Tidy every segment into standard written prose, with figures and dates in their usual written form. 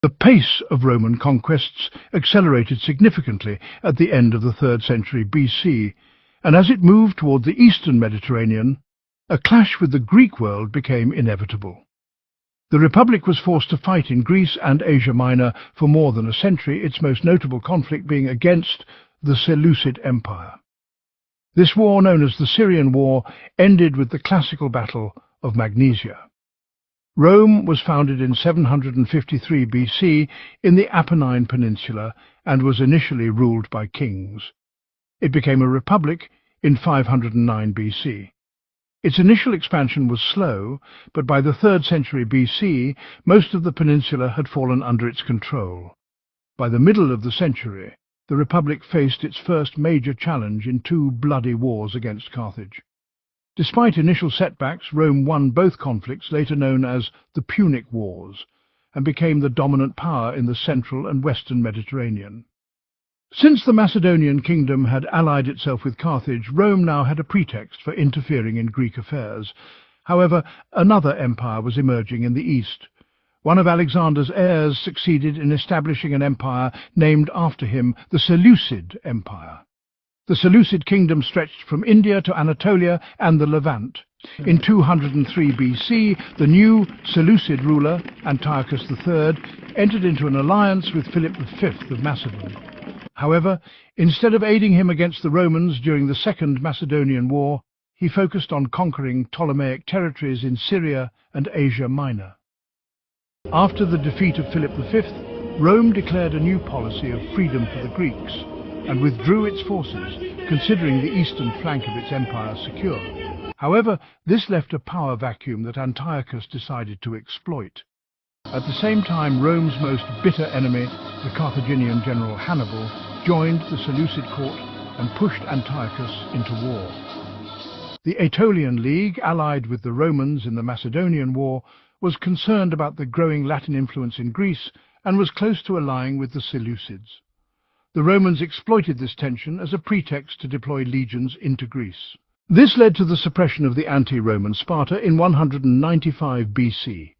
The pace of Roman conquests accelerated significantly at the end of the 3rd century BC, and as it moved toward the eastern Mediterranean, a clash with the Greek world became inevitable. The Republic was forced to fight in Greece and Asia Minor for more than a century, its most notable conflict being against the Seleucid Empire. This war, known as the Syrian War, ended with the classical Battle of Magnesia. Rome was founded in 753 BC in the Apennine Peninsula and was initially ruled by kings. It became a republic in 509 BC. Its initial expansion was slow, but by the 3rd century BC, most of the peninsula had fallen under its control. By the middle of the century, the Republic faced its first major challenge in 2 bloody wars against Carthage. Despite initial setbacks, Rome won both conflicts, later known as the Punic Wars, and became the dominant power in the central and western Mediterranean. Since the Macedonian kingdom had allied itself with Carthage, Rome now had a pretext for interfering in Greek affairs. However, another empire was emerging in the east. One of Alexander's heirs succeeded in establishing an empire named after him, the Seleucid Empire. The Seleucid kingdom stretched from India to Anatolia and the Levant. In 203 BC, the new Seleucid ruler, Antiochus III, entered into an alliance with Philip V of Macedon. However, instead of aiding him against the Romans during the Second Macedonian War, he focused on conquering Ptolemaic territories in Syria and Asia Minor. After the defeat of Philip V, Rome declared a new policy of freedom for the Greeks and withdrew its forces, considering the eastern flank of its empire secure. However, this left a power vacuum that Antiochus decided to exploit. At the same time, Rome's most bitter enemy, the Carthaginian general Hannibal, joined the Seleucid court and pushed Antiochus into war. The Aetolian League, allied with the Romans in the Macedonian War, was concerned about the growing Latin influence in Greece and was close to allying with the Seleucids. The Romans exploited this tension as a pretext to deploy legions into Greece. This led to the suppression of the anti-Roman Sparta in 195 BC.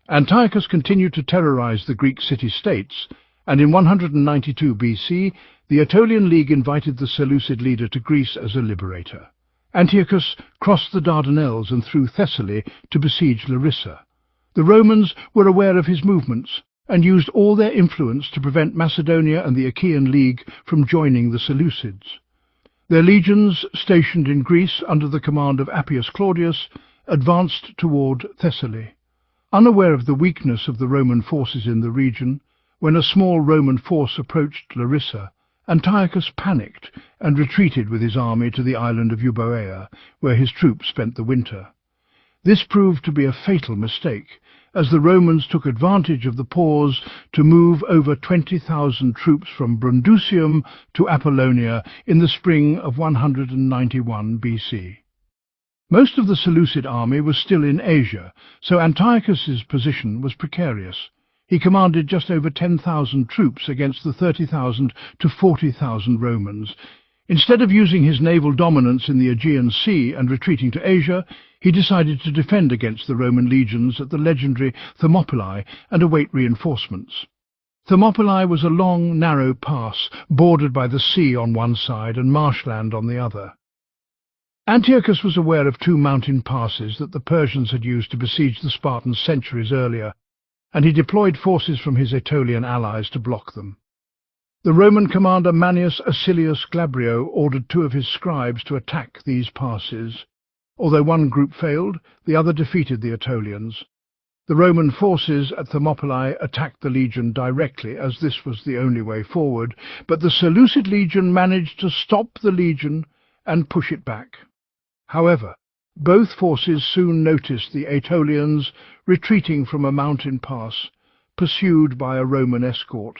Antiochus continued to terrorize the Greek city-states, and in 192 BC, the Aetolian League invited the Seleucid leader to Greece as a liberator. Antiochus crossed the Dardanelles and through Thessaly to besiege Larissa. The Romans were aware of his movements and used all their influence to prevent Macedonia and the Achaean League from joining the Seleucids. Their legions, stationed in Greece under the command of Appius Claudius, advanced toward Thessaly. Unaware of the weakness of the Roman forces in the region, when a small Roman force approached Larissa, Antiochus panicked and retreated with his army to the island of Euboea, where his troops spent the winter. This proved to be a fatal mistake, as the Romans took advantage of the pause to move over 20,000 troops from Brundusium to Apollonia in the spring of 191 BC. Most of the Seleucid army was still in Asia, so Antiochus's position was precarious. He commanded just over 10,000 troops against the 30,000 to 40,000 Romans. Instead of using his naval dominance in the Aegean Sea and retreating to Asia, he decided to defend against the Roman legions at the legendary Thermopylae and await reinforcements. Thermopylae was a long, narrow pass, bordered by the sea on one side and marshland on the other. Antiochus was aware of 2 mountain passes that the Persians had used to besiege the Spartans centuries earlier, and he deployed forces from his Aetolian allies to block them. The Roman commander Manius Acilius Glabrio ordered 2 of his scribes to attack these passes. Although one group failed, the other defeated the Aetolians. The Roman forces at Thermopylae attacked the legion directly, as this was the only way forward, but the Seleucid legion managed to stop the legion and push it back. However, both forces soon noticed the Aetolians retreating from a mountain pass, pursued by a Roman escort.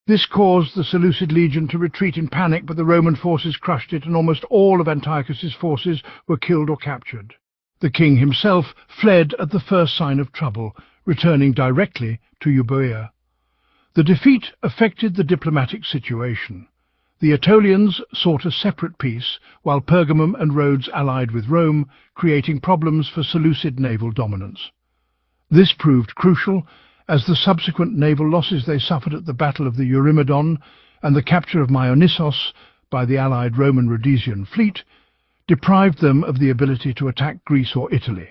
This caused the Seleucid legion to retreat in panic, but the Roman forces crushed it, and almost all of Antiochus's forces were killed or captured. The king himself fled at the first sign of trouble, returning directly to Euboea. The defeat affected the diplomatic situation. The Aetolians sought a separate peace, while Pergamum and Rhodes allied with Rome, creating problems for Seleucid naval dominance. This proved crucial, as the subsequent naval losses they suffered at the Battle of the Eurymedon and the capture of Myonisos by the allied Roman Rhodesian fleet deprived them of the ability to attack Greece or Italy.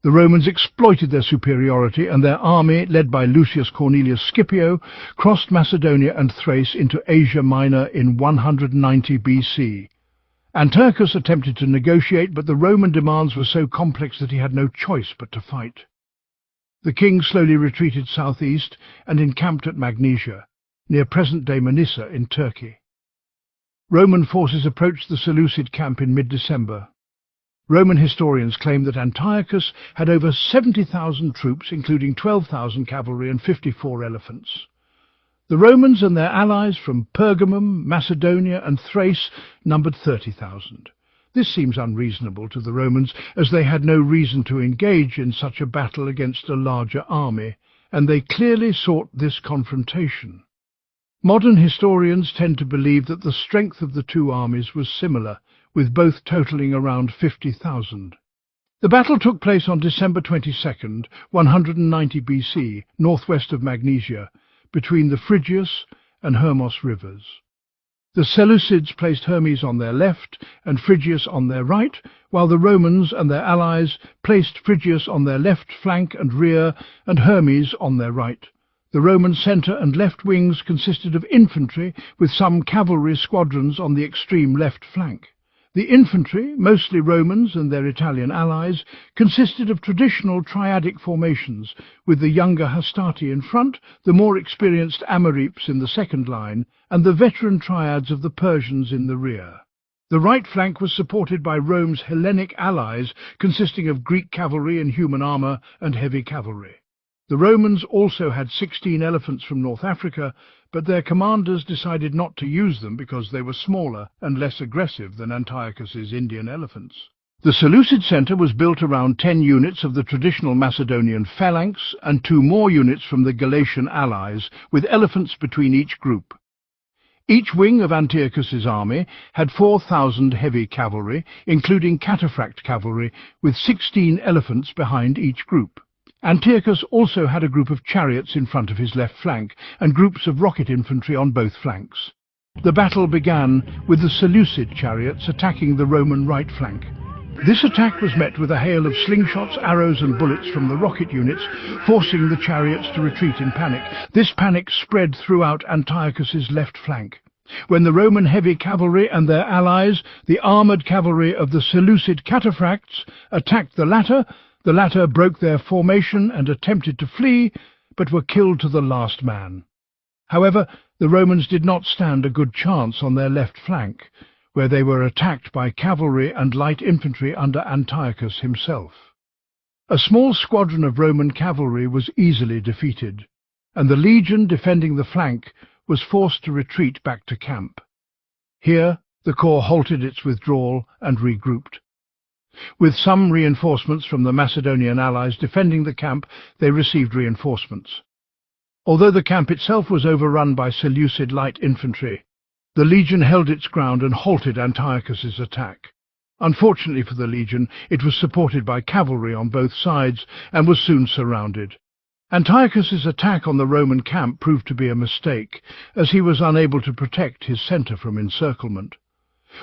The Romans exploited their superiority, and their army, led by Lucius Cornelius Scipio, crossed Macedonia and Thrace into Asia Minor in 190 BC. Antiochus attempted to negotiate, but the Roman demands were so complex that he had no choice but to fight. The king slowly retreated southeast and encamped at Magnesia, near present-day Manisa in Turkey. Roman forces approached the Seleucid camp in mid-December. Roman historians claim that Antiochus had over 70,000 troops, including 12,000 cavalry and 54 elephants. The Romans and their allies from Pergamum, Macedonia and Thrace numbered 30,000. This seems unreasonable to the Romans, as they had no reason to engage in such a battle against a larger army, and they clearly sought this confrontation. Modern historians tend to believe that the strength of the two armies was similar, with both totaling around 50,000. The battle took place on December 22nd, 190 BC, northwest of Magnesia, between the Phrygius and Hermos rivers. The Seleucids placed Hermes on their left and Phrygius on their right, while the Romans and their allies placed Phrygius on their left flank and rear and Hermes on their right. The Roman centre and left wings consisted of infantry, with some cavalry squadrons on the extreme left flank. The infantry, mostly Romans and their Italian allies, consisted of traditional triadic formations, with the younger Hastati in front, the more experienced Amoreps in the second line, and the veteran triads of the Persians in the rear. The right flank was supported by Rome's Hellenic allies, consisting of Greek cavalry in human armour and heavy cavalry. The Romans also had 16 elephants from North Africa, but their commanders decided not to use them because they were smaller and less aggressive than Antiochus's Indian elephants. The Seleucid centre was built around 10 units of the traditional Macedonian phalanx and 2 more units from the Galatian allies, with elephants between each group. Each wing of Antiochus's army had 4,000 heavy cavalry, including cataphract cavalry, with 16 elephants behind each group. Antiochus also had a group of chariots in front of his left flank and groups of rocket infantry on both flanks. The battle began with the Seleucid chariots attacking the Roman right flank. This attack was met with a hail of slingshots, arrows and bullets from the rocket units, forcing the chariots to retreat in panic. This panic spread throughout Antiochus's left flank. When the Roman heavy cavalry and their allies, the armoured cavalry of the Seleucid cataphracts, attacked the latter broke their formation and attempted to flee, but were killed to the last man. However, the Romans did not stand a good chance on their left flank, where they were attacked by cavalry and light infantry under Antiochus himself. A small squadron of Roman cavalry was easily defeated, and the legion defending the flank was forced to retreat back to camp. Here, the corps halted its withdrawal and regrouped. With some reinforcements from the Macedonian allies defending the camp, they received reinforcements. Although the camp itself was overrun by Seleucid light infantry, the legion held its ground and halted Antiochus's attack. Unfortunately for the legion, it was supported by cavalry on both sides and was soon surrounded. Antiochus's attack on the Roman camp proved to be a mistake, as he was unable to protect his centre from encirclement.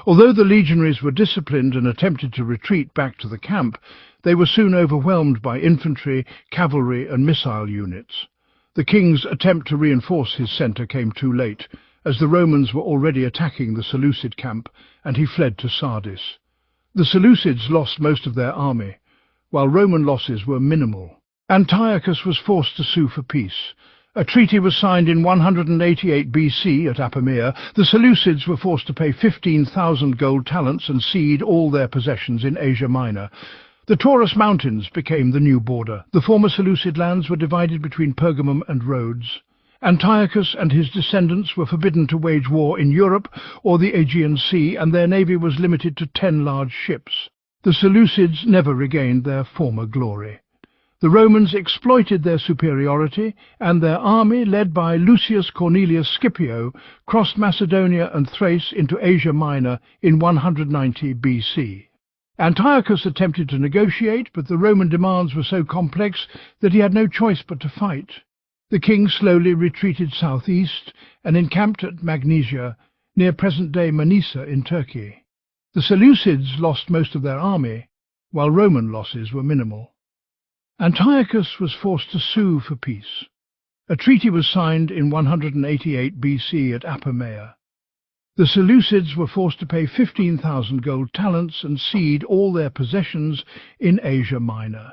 Although the legionaries were disciplined and attempted to retreat back to the camp, they were soon overwhelmed by infantry, cavalry and missile units. The king's attempt to reinforce his centre came too late, as the Romans were already attacking the Seleucid camp, and he fled to Sardis. The Seleucids lost most of their army, while Roman losses were minimal. Antiochus was forced to sue for peace. A treaty was signed in 188 BC at Apamea. The Seleucids were forced to pay 15,000 gold talents and cede all their possessions in Asia Minor. The Taurus Mountains became the new border. The former Seleucid lands were divided between Pergamum and Rhodes. Antiochus and his descendants were forbidden to wage war in Europe or the Aegean Sea, and their navy was limited to 10 large ships. The Seleucids never regained their former glory. The Romans exploited their superiority, and their army, led by Lucius Cornelius Scipio, crossed Macedonia and Thrace into Asia Minor in 190 BC. Antiochus attempted to negotiate, but the Roman demands were so complex that he had no choice but to fight. The king slowly retreated southeast and encamped at Magnesia, near present-day Manisa in Turkey. The Seleucids lost most of their army, while Roman losses were minimal. Antiochus was forced to sue for peace. A treaty was signed in 188 BC at Apamea. The Seleucids were forced to pay 15,000 gold talents and cede all their possessions in Asia Minor.